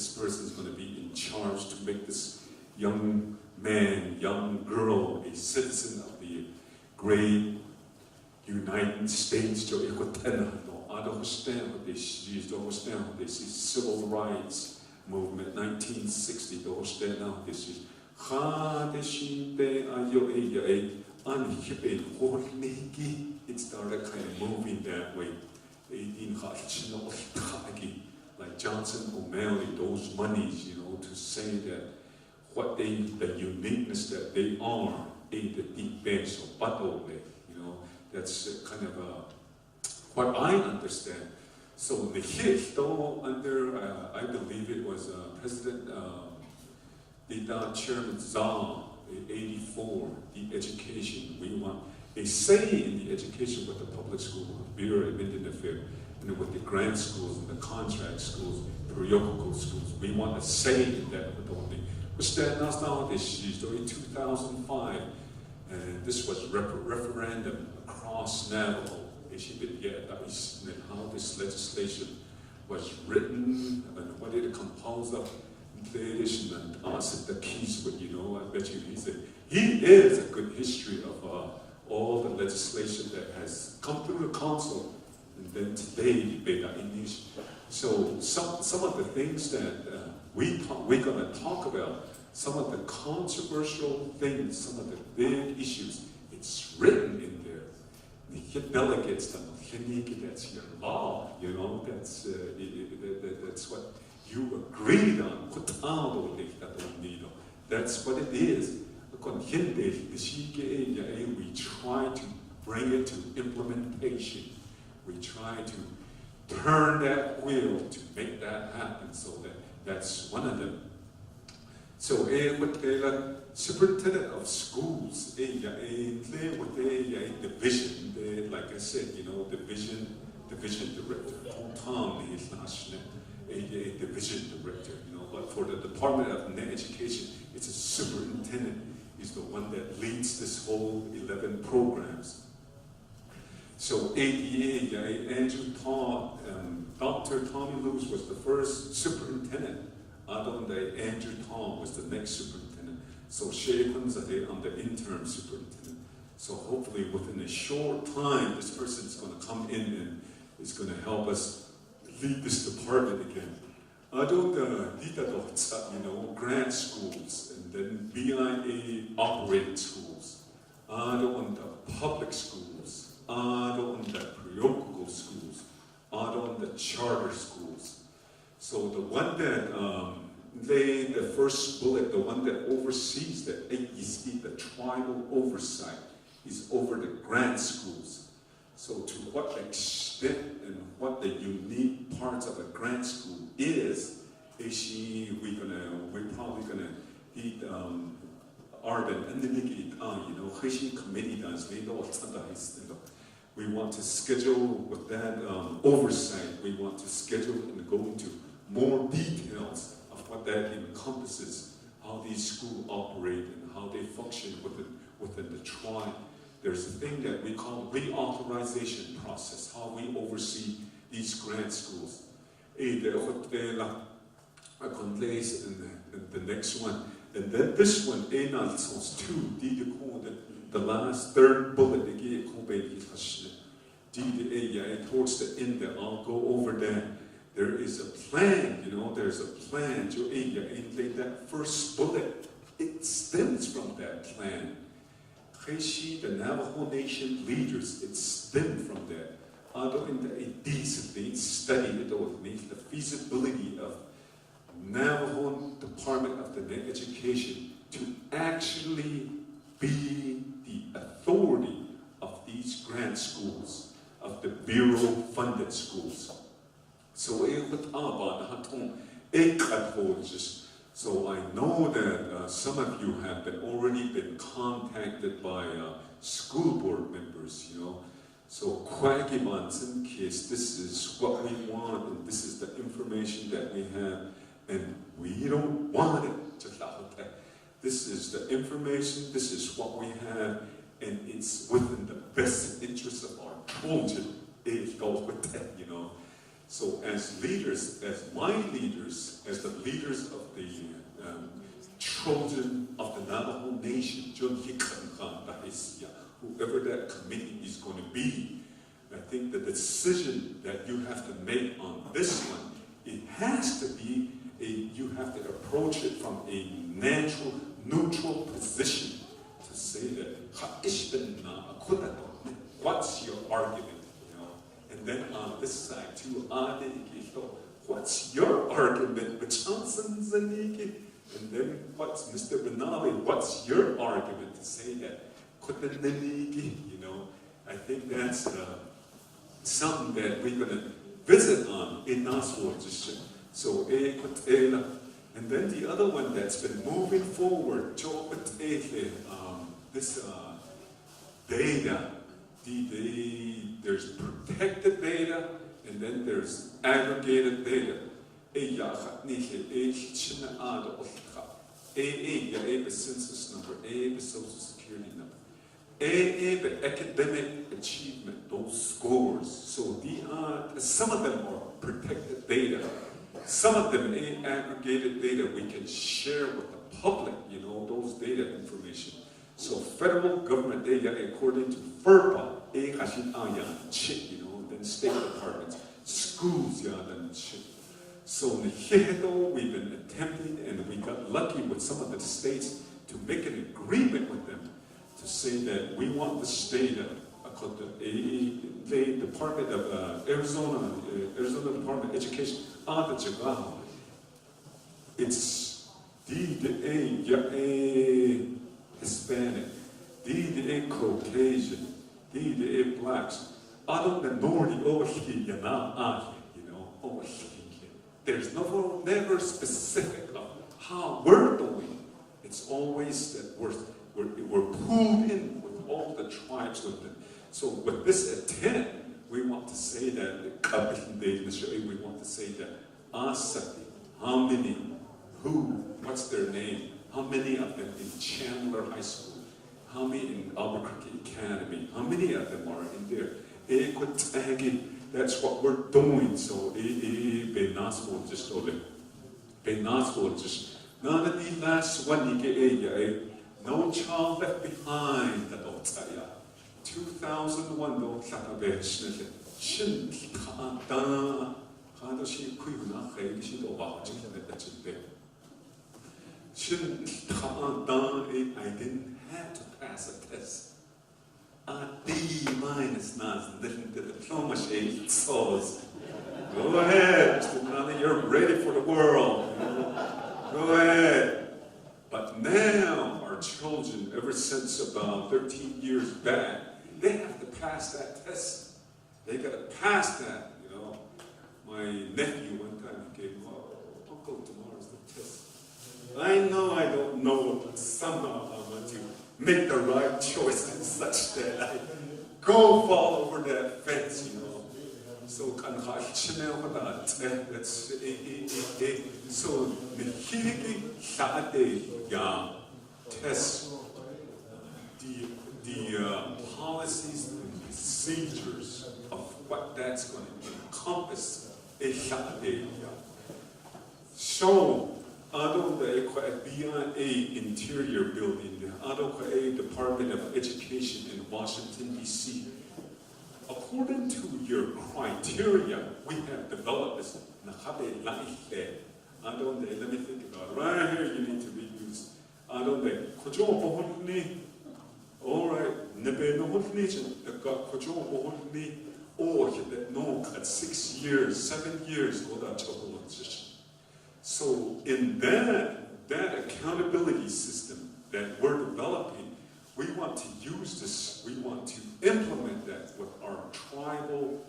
this person is going to be in charge to make this young man, young girl, a citizen of the great United States. I don't understand what this is. Don't understand what this is. Civil rights movement, 1960. Don't understand now this is. It started kind of moving that way. Like Johnson O'Malley, those monies, to say that what the uniqueness that they are, the deep bench or battle, that's kind of what I understand. So the hit, though, under, I believe it was President, the Chairman Zhang, in 84, the education, we want a say in the education with the public school, Bureau of Indian Affairs, and with the grant schools and the contract schools, periodical schools. We want a say in that with only. Which that now this in 2005, and this was referendum across Navajo. And how this legislation was written and what it composed of. And asked the keys, but I bet you he is a good history of all the legislation that has come through the council, and then today debate English. So some of the things that we're going to talk about, some of the controversial things, some of the big issues, it's written in there. The delegates, that's your law, that's what you agreed on. That's what it is. We try to bring it to implementation. We try to turn that wheel to make that happen. So that's one of them. So superintendent of schools, division, like I said, division director. A division director, but for the Department of Education, it's a superintendent. He's the one that leads this whole 11 programs. So ADA, Andrew Tom, Dr. Tommy Lewis was the first superintendent. Andrew Tom was the next superintendent. So Shay Kunzade, I'm the interim superintendent. So hopefully within a short time, this person is going to come in and is going to help us lead this department again. Grant schools, and then BIA operating schools. The public schools. The parochial schools. The charter schools. So the one that the first bullet, the one that oversees the tribal oversight, is over the grant schools. So to what extent and what the unique parts of a grant school is we're probably gonna need Arden and the committee does. We want to schedule with that oversight. We want to schedule and go into more details of what that encompasses, how these schools operate and how they function within the tribe. There's a thing that we call reauthorization process, how we oversee these grant schools. The next one. And then this one, the last third bullet, towards the end there, I'll go over that. There is a plan, there's a plan. That first bullet, it stems from that plan. The Navajo Nation leaders, it stemmed from that. They studied the feasibility of Navajo Department of the Education to actually be the authority of these grant schools, of the Bureau-funded schools. So So I know that some of you have already been contacted by school board members, So in case this is what we want, and this is the information that we have, and we don't want it just like that. This is the information, this is what we have, and it's within the best interest of our children. It goes with that, So as leaders, as my leaders, as the leaders of the children of the Navajo Nation, whoever that committee is going to be. I think the decision that you have to make on this one, it has to be you have to approach it from a natural, neutral position to say that, what's your argument? You know? And then on this side too, what's your argument with Johnson Zaniki? And then what's Mr. Benali, what's your argument to say that? You know, I think that's something that we're going to visit on in Navajo. So, and then the other one that's been moving forward, this data, there's protected data, and then there's aggregated data. The census number, the social security number. The academic achievement, those scores. So some of them are protected data. Some of them aggregated data we can share with the public, you know, those data information. So federal government data, according to FERPA, you know, then state departments, schools, so we've been attempting, and we got lucky with some of the states to make an agreement with them to say that we want this data, the Department of Arizona Department of Education, it's Hispanic, Caucasian, blacks, minority over here, you know, over here. There's never specific of how we're doing. It's always that we're pulled in with all the tribes with them. So with this attempt, we want to say that, we want to say that, how many, who, what's their name, how many of them in Chandler High School, how many in Albuquerque Academy, how many of them are in there? That's what we're doing. So, none of the last one, no child left behind. 2001, I didn't have to pass a test. D minus the diploma shade sauce. Go ahead, Mr. Nani, you're ready for the world. Go ahead. But now our children, ever since about 13 years back, they have to pass that test. They got to pass that, you know. My nephew one time gave me, Uncle, tomorrow's the test. I know I don't know, but somehow I want to make the right choice in such that I go fall over that fence, you know. So so the test the policies and procedures of what that's going to encompass. So beyond a interior building, the Department of Education in Washington, D.C. According to your criteria, we have developed this. Let me think about it. Right here, you need to reuse. All right, at 6 years, 7 years, so in that accountability system that we're developing, we want to use this, we want to implement that with our tribal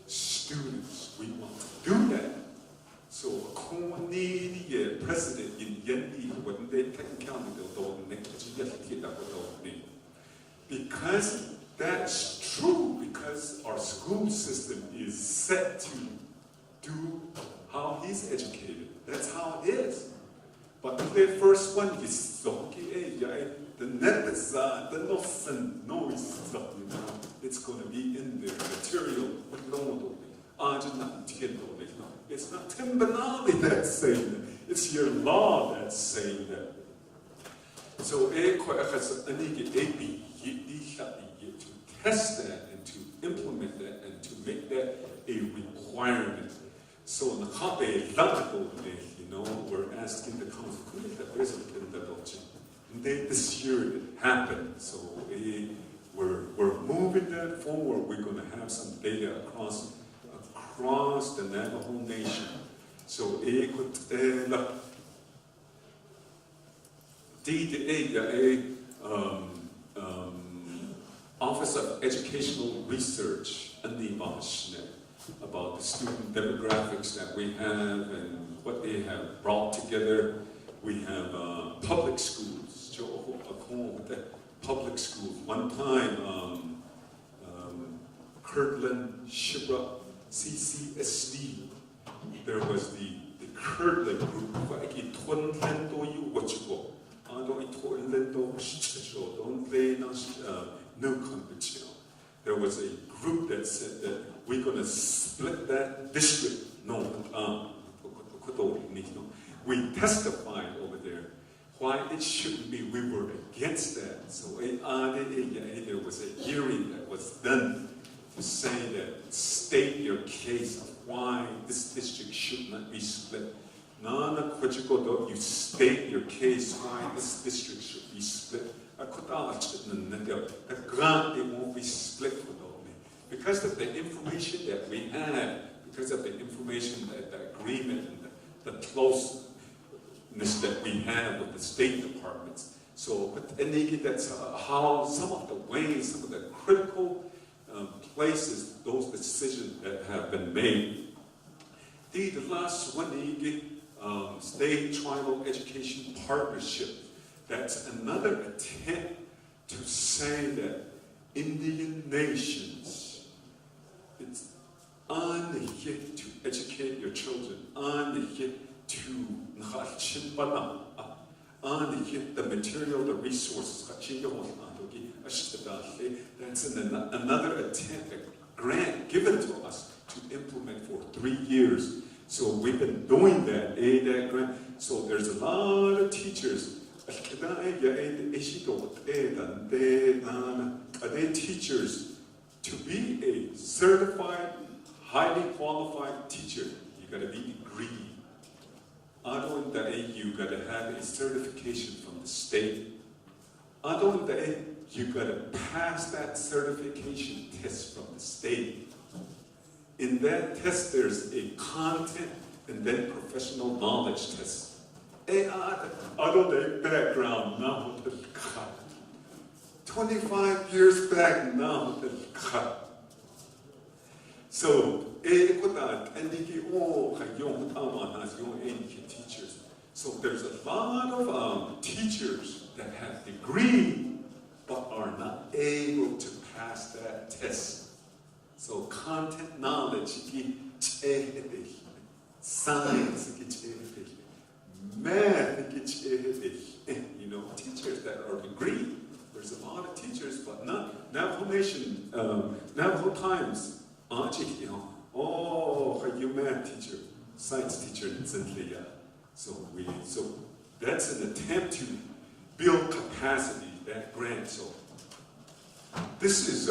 students. We want to do that. So, president because that's true, because our school system is set to do how he's educated. That's how it is. But the first one is the net is it's going to be in there. Material. It's not Timbanali that's saying it. It's your law that's saying that. So to test that and to implement that and to make that a requirement. So we're asking the council, and this year it happened. So we're moving that forward. We're going to have some data across the Navajo Nation. So Office of Educational Research about the student demographics that we have and what they have brought together. We have public schools. Public schools. One time, Kirtland, Shibra, CCSD, there was the Kirtland group. There was a group that said that we're going to split that district. We testified over there why it shouldn't be. We were against that. So there was a hearing that was done to say that, state your case of why this district should not be split. You state your case why this district should be split. The grant, it won't be split without me. Because of the information that we had, because of the information, the agreement, and the closeness that we have with the State Departments. So, that's how some of the ways, some of the critical places, those decisions that have been made. The last one, State Tribal Education Partnership. That's another attempt to say that Indian nations, it's on the hit to educate your children, on the hit to on the hit the material, the resources. That's another attempt, a grant given to us to implement for 3 years. So we've been doing that, that grant. So there's a lot of teachers. Teachers, to be a certified, highly qualified teacher, you got to be degree. You got to have a certification from the state. You got to pass that certification test from the state. In that test, there's a content and then professional knowledge test. Background now, 25 years back now. So, teachers. So there's a lot of teachers that have degrees but are not able to pass that test. So content knowledge, science, math, teachers that are degree. There's a lot of teachers, but not Navajo Nation, Navajo Times. You math teacher, science teacher, So that's an attempt to build capacity, that grant. So this is